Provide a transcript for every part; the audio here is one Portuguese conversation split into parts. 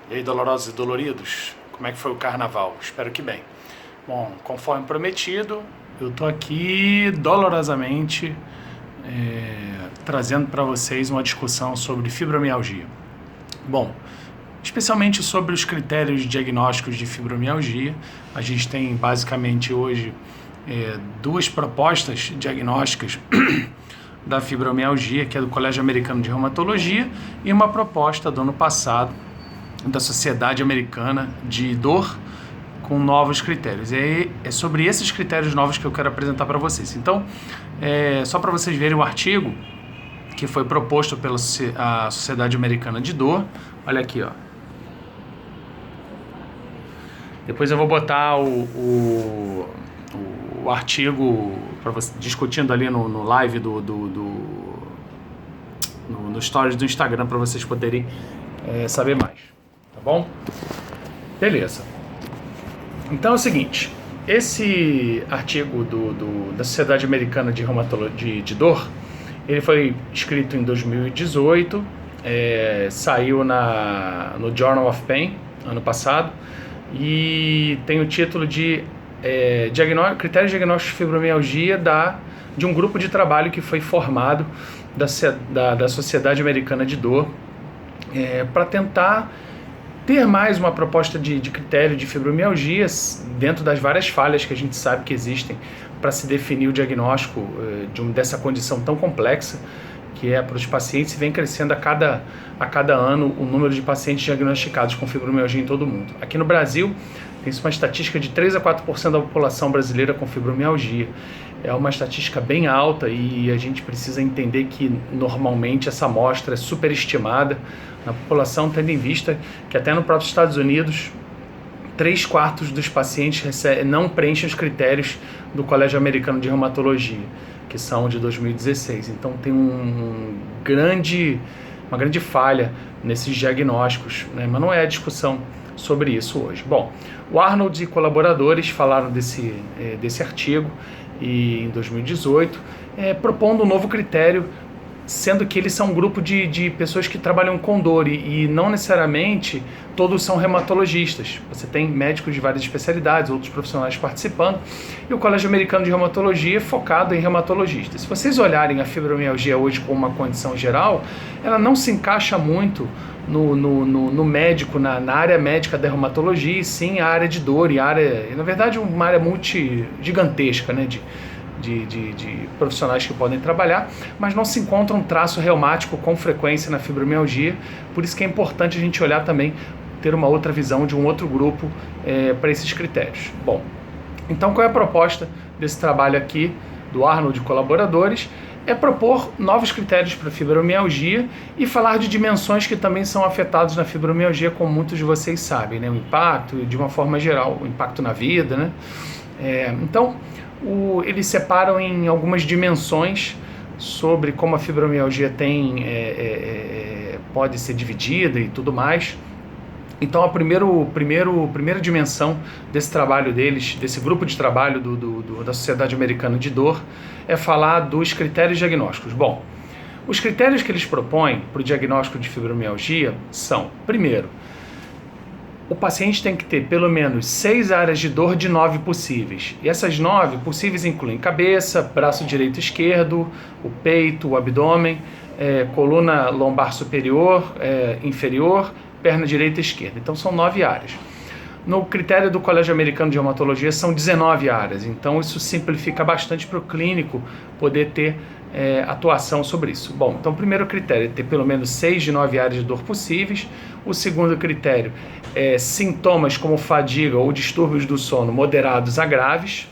E aí, dolorosos e doloridos, como é que foi o carnaval? Espero que bem. Bom, conforme prometido, eu tô aqui dolorosamente trazendo para vocês uma discussão sobre fibromialgia. Bom, especialmente sobre os critérios diagnósticos de fibromialgia. A gente tem basicamente hoje duas propostas diagnósticas da fibromialgia, que é do Colégio Americano de Reumatologia, e uma proposta do ano passado da Sociedade Americana de Dor, com novos critérios. E aí, é sobre esses critérios novos que eu quero apresentar para vocês. Então, só para vocês verem o artigo que foi proposto pela a Sociedade Americana de Dor. Olha aqui, ó. Depois eu vou botar o artigo para você, discutindo ali no live no stories do Instagram, para vocês poderem saber mais, tá bom? Beleza. Então é o seguinte, esse artigo da Sociedade Americana de Reumatologia de Dor, ele foi escrito em 2018, saiu no Journal of Pain, ano passado, e tem o título de Critérios Diagnósticos de Fibromialgia de um grupo de trabalho que foi formado da Sociedade Americana de Dor, para tentar ter mais uma proposta de critério de fibromialgia dentro das várias falhas que a gente sabe que existem para se definir o diagnóstico dessa condição tão complexa que é para os pacientes, e vem crescendo a cada ano o número de pacientes diagnosticados com fibromialgia em todo o mundo. Aqui no Brasil, tem-se uma estatística de 3 a 4% da população brasileira com fibromialgia. É uma estatística bem alta e a gente precisa entender que normalmente essa amostra é superestimada na população, tendo em vista que até no próprio Estados Unidos 3/4 dos pacientes não preenchem os critérios do Colégio Americano de Reumatologia, que são de 2016. Então tem uma grande falha nesses diagnósticos, né? Mas não é a discussão sobre isso hoje. Bom, o Arnold e colaboradores falaram desse artigo em 2018, propondo um novo critério, sendo que eles são um grupo de pessoas que trabalham com dor e não necessariamente todos são reumatologistas. Você tem médicos de várias especialidades, outros profissionais participando, e o Colégio Americano de Reumatologia é focado em reumatologistas. Se vocês olharem a fibromialgia hoje como uma condição geral, ela não se encaixa muito no médico, na área médica da reumatologia, e sim a área de dor, na verdade uma área gigantesca, né, de profissionais que podem trabalhar, mas não se encontra um traço reumático com frequência na fibromialgia, por isso que é importante a gente olhar também, ter uma outra visão de um outro grupo para esses critérios. Bom, então qual é a proposta desse trabalho aqui, do Arnold e colaboradores? É propor novos critérios para fibromialgia e falar de dimensões que também são afetadas na fibromialgia, como muitos de vocês sabem, né? O impacto, de uma forma geral, o impacto na vida, né? Então, eles separam em algumas dimensões sobre como a fibromialgia pode ser dividida e tudo mais. Então a primeira dimensão desse trabalho deles, desse grupo de trabalho da Sociedade Americana de Dor, é falar dos critérios diagnósticos. Bom, os critérios que eles propõem para o diagnóstico de fibromialgia são, primeiro, o paciente tem que ter pelo menos 6 áreas de dor de 9 possíveis. E essas 9 possíveis incluem cabeça, braço direito e esquerdo, o peito, o abdômen, coluna lombar superior, inferior, perna direita e esquerda. Então são 9 áreas. No critério do Colégio Americano de Reumatologia são 19 áreas. Então isso simplifica bastante para o clínico poder ter atuação sobre isso. Bom, então o primeiro critério é ter pelo menos 6 de 9 áreas de dor possíveis. O segundo critério é sintomas como fadiga ou distúrbios do sono moderados a graves.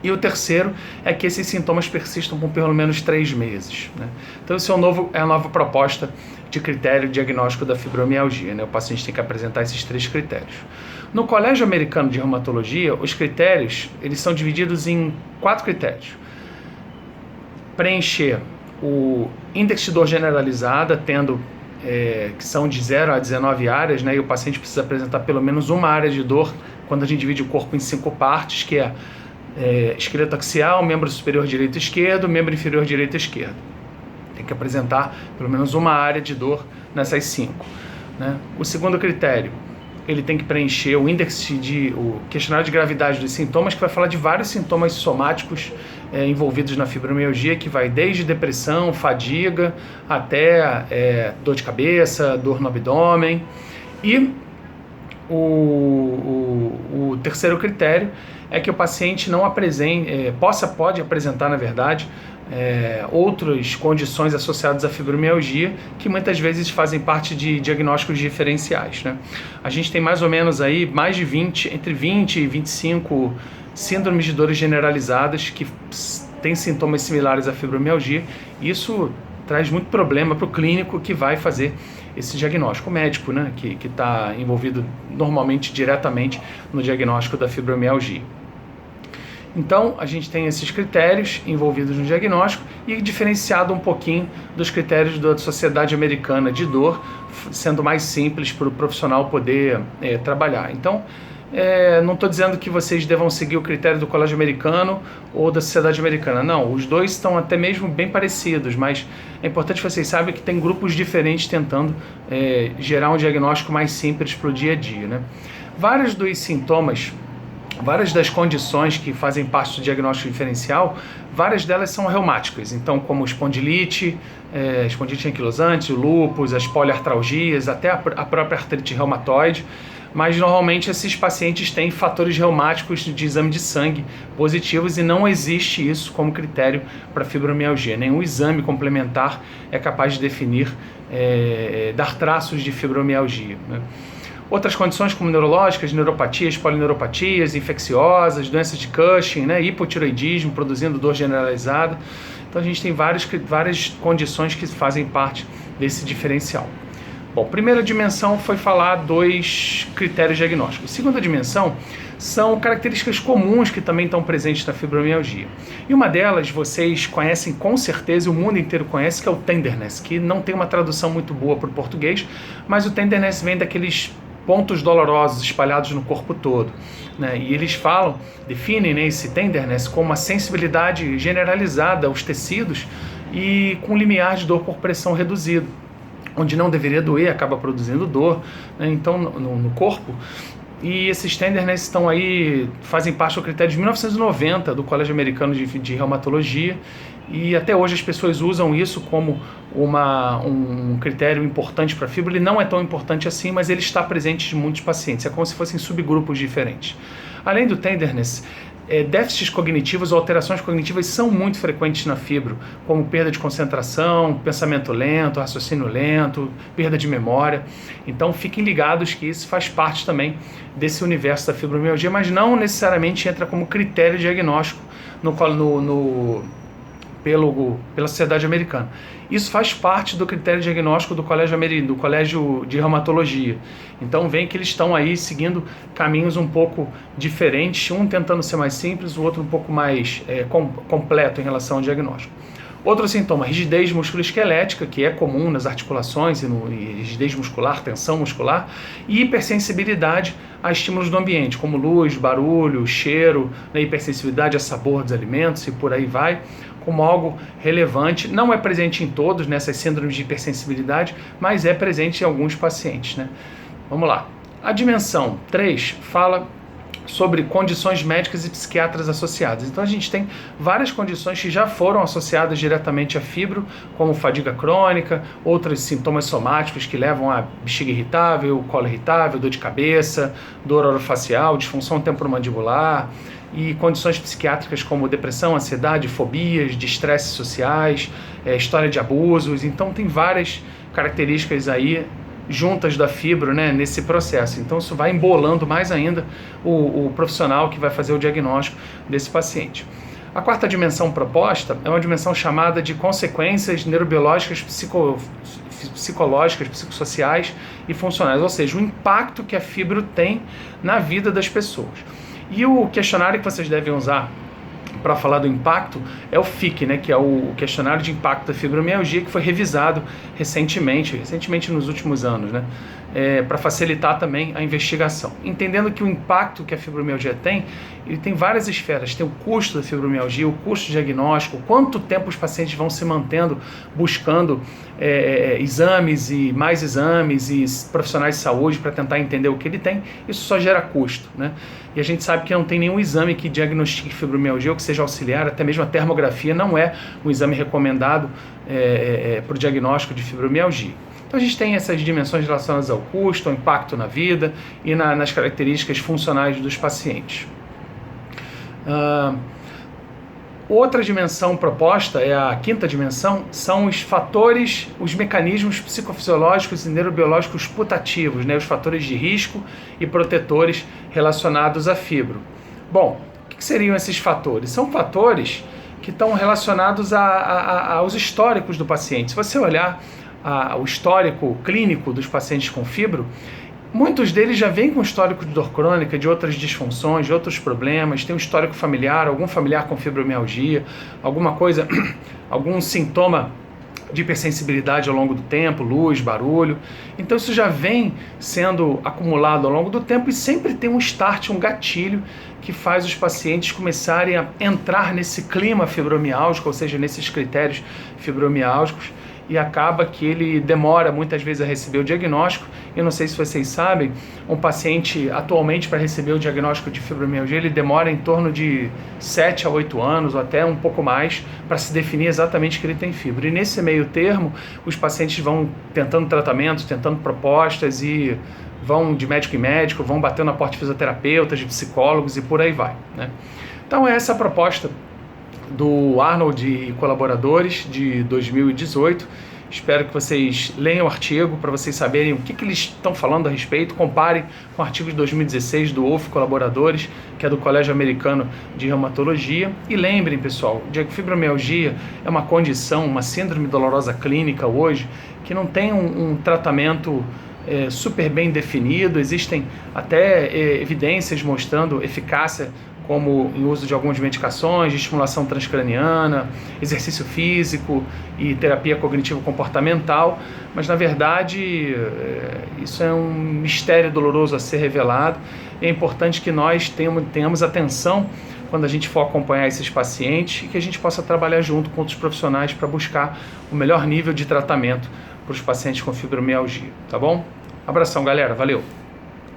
E o terceiro é que esses sintomas persistam por pelo menos 3 meses, né? Então isso é a nova proposta de critério diagnóstico da fibromialgia, né? O paciente tem que apresentar esses 3 critérios. No Colégio Americano de Reumatologia, os critérios eles são divididos em 4 critérios. Preencher o índice de dor generalizada, que são de 0 a 19 áreas, né? E o paciente precisa apresentar pelo menos uma área de dor quando a gente divide o corpo em 5 partes, que é esqueleto axial, membro superior direito e esquerdo, membro inferior direito e esquerdo. Tem que apresentar pelo menos uma área de dor nessas 5. né? O segundo critério, ele tem que preencher o questionário de gravidade dos sintomas, que vai falar de vários sintomas somáticos envolvidos na fibromialgia, que vai desde depressão, fadiga, até dor de cabeça, dor no abdômen. E o terceiro critério é que o paciente não pode apresentar, na verdade, outras condições associadas à fibromialgia, que muitas vezes fazem parte de diagnósticos diferenciais, né? A gente tem mais ou menos aí entre 20 e 25 síndromes de dores generalizadas que têm sintomas similares à fibromialgia. Isso traz muito problema para o clínico que vai fazer esse diagnóstico médico, né? Que está envolvido normalmente diretamente no diagnóstico da fibromialgia. Então, a gente tem esses critérios envolvidos no diagnóstico e diferenciado um pouquinho dos critérios da Sociedade Americana de Dor, sendo mais simples para o profissional poder trabalhar. Então, não estou dizendo que vocês devam seguir o critério do Colégio Americano ou da Sociedade Americana. Não, os dois estão até mesmo bem parecidos, mas é importante que vocês saibam que tem grupos diferentes tentando gerar um diagnóstico mais simples para o dia a dia, né? Vários dos sintomas, várias das condições que fazem parte do diagnóstico diferencial, várias delas são reumáticas, então como espondilite anquilosante, o lúpus, as poliartralgias, até a própria artrite reumatoide, mas normalmente esses pacientes têm fatores reumáticos de exame de sangue positivos e não existe isso como critério para fibromialgia. Nenhum exame complementar é capaz de definir, dar traços de fibromialgia, né? Outras condições como neurológicas, neuropatias, polineuropatias, infecciosas, doenças de Cushing, né, hipotiroidismo, produzindo dor generalizada. Então a gente tem várias condições que fazem parte desse diferencial. Bom, primeira dimensão foi falar dos critérios diagnósticos. Segunda dimensão são características comuns que também estão presentes na fibromialgia. E uma delas vocês conhecem com certeza, e o mundo inteiro conhece, que é o tenderness, que não tem uma tradução muito boa para o português, mas o tenderness vem daqueles pontos dolorosos espalhados no corpo todo, né? E eles definem, né, esse tenderness como uma sensibilidade generalizada aos tecidos e com limiar de dor por pressão reduzido. Onde não deveria doer, acaba produzindo dor, né? Então, no corpo. E esses tenderness estão aí, fazem parte do critério de 1990 do Colégio Americano de Reumatologia, e até hoje as pessoas usam isso como um critério importante para a fibra. Ele não é tão importante assim, mas ele está presente em muitos pacientes, é como se fossem subgrupos diferentes. Além do tenderness, déficits cognitivos ou alterações cognitivas são muito frequentes na fibro, como perda de concentração, pensamento lento, raciocínio lento, perda de memória. Então fiquem ligados que isso faz parte também desse universo da fibromialgia, mas não necessariamente entra como critério diagnóstico pela Sociedade Americana. Isso faz parte do critério diagnóstico do Colégio de Reumatologia. Então vem que eles estão aí seguindo caminhos um pouco diferentes, um tentando ser mais simples, o outro um pouco mais completo em relação ao diagnóstico. Outro sintoma, rigidez musculoesquelética, que é comum nas articulações e rigidez muscular, tensão muscular, e hipersensibilidade a estímulos do ambiente, como luz, barulho, cheiro, né, hipersensibilidade a sabor dos alimentos e por aí vai, como algo relevante. Não é presente em todos nessas síndromes de hipersensibilidade, mas é presente em alguns pacientes, né? Vamos lá. A dimensão 3 fala sobre condições médicas e psiquiátricas associadas. Então a gente tem várias condições que já foram associadas diretamente à fibro, como fadiga crônica, outros sintomas somáticos que levam a bexiga irritável, colo irritável, dor de cabeça, dor orofacial, disfunção temporomandibular, e condições psiquiátricas como depressão, ansiedade, fobias, de estresse sociais, história de abusos. Então tem várias características aí juntas da fibro, né, nesse processo. Então isso vai embolando mais ainda o profissional que vai fazer o diagnóstico desse paciente. A quarta dimensão proposta é uma dimensão chamada de consequências neurobiológicas, psicológicas, psicossociais e funcionais, ou seja, o impacto que a fibro tem na vida das pessoas. E o questionário que vocês devem usar para falar do impacto é o FIC, né, que é o questionário de impacto da fibromialgia, que foi revisado recentemente nos últimos anos, né, para facilitar também a investigação. Entendendo que o impacto que a fibromialgia tem, ele tem várias esferas. Tem o custo da fibromialgia, o custo diagnóstico, quanto tempo os pacientes vão se mantendo buscando exames e mais exames e profissionais de saúde para tentar entender o que ele tem, isso só gera custo, né? E a gente sabe que não tem nenhum exame que diagnostique fibromialgia ou que seja auxiliar, até mesmo a termografia não é um exame recomendado para o diagnóstico de fibromialgia. Então a gente tem essas dimensões relacionadas ao custo, ao impacto na vida e nas características funcionais dos pacientes. Outra dimensão proposta, é a quinta dimensão, são os fatores, os mecanismos psicofisiológicos e neurobiológicos putativos, né, os fatores de risco e protetores relacionados à fibro. Bom, o que seriam esses fatores? São fatores que estão relacionados aos históricos do paciente. Se você olhar o histórico clínico dos pacientes com fibro, muitos deles já vêm com histórico de dor crônica, de outras disfunções, de outros problemas, tem um histórico familiar, algum familiar com fibromialgia, alguma coisa, algum sintoma de hipersensibilidade ao longo do tempo, luz, barulho. Então isso já vem sendo acumulado ao longo do tempo e sempre tem um start, um gatilho que faz os pacientes começarem a entrar nesse clima fibromiálgico, ou seja, nesses critérios fibromiálgicos, e acaba que ele demora muitas vezes a receber o diagnóstico. Eu não sei se vocês sabem, um paciente atualmente para receber o diagnóstico de fibromialgia, ele demora em torno de 7 a 8 anos ou até um pouco mais para se definir exatamente que ele tem fibra. E nesse meio termo, os pacientes vão tentando tratamentos, tentando propostas e vão de médico em médico, vão batendo na porta de fisioterapeutas, de psicólogos e por aí vai, né? Então essa é a proposta do Arnold e colaboradores de 2018. Espero que vocês leiam o artigo para vocês saberem o que eles estão falando a respeito. Comparem com o artigo de 2016 do Wolff e colaboradores, que é do Colégio Americano de Reumatologia. E lembrem, pessoal, de que fibromialgia é uma condição, uma síndrome dolorosa clínica hoje, que não tem um tratamento super bem definido. Existem até evidências mostrando eficácia como em uso de algumas medicações, de estimulação transcraniana, exercício físico e terapia cognitivo-comportamental, mas na verdade isso é um mistério doloroso a ser revelado. É importante que nós tenhamos atenção quando a gente for acompanhar esses pacientes e que a gente possa trabalhar junto com outros profissionais para buscar o melhor nível de tratamento para os pacientes com fibromialgia, tá bom? Abração, galera, valeu!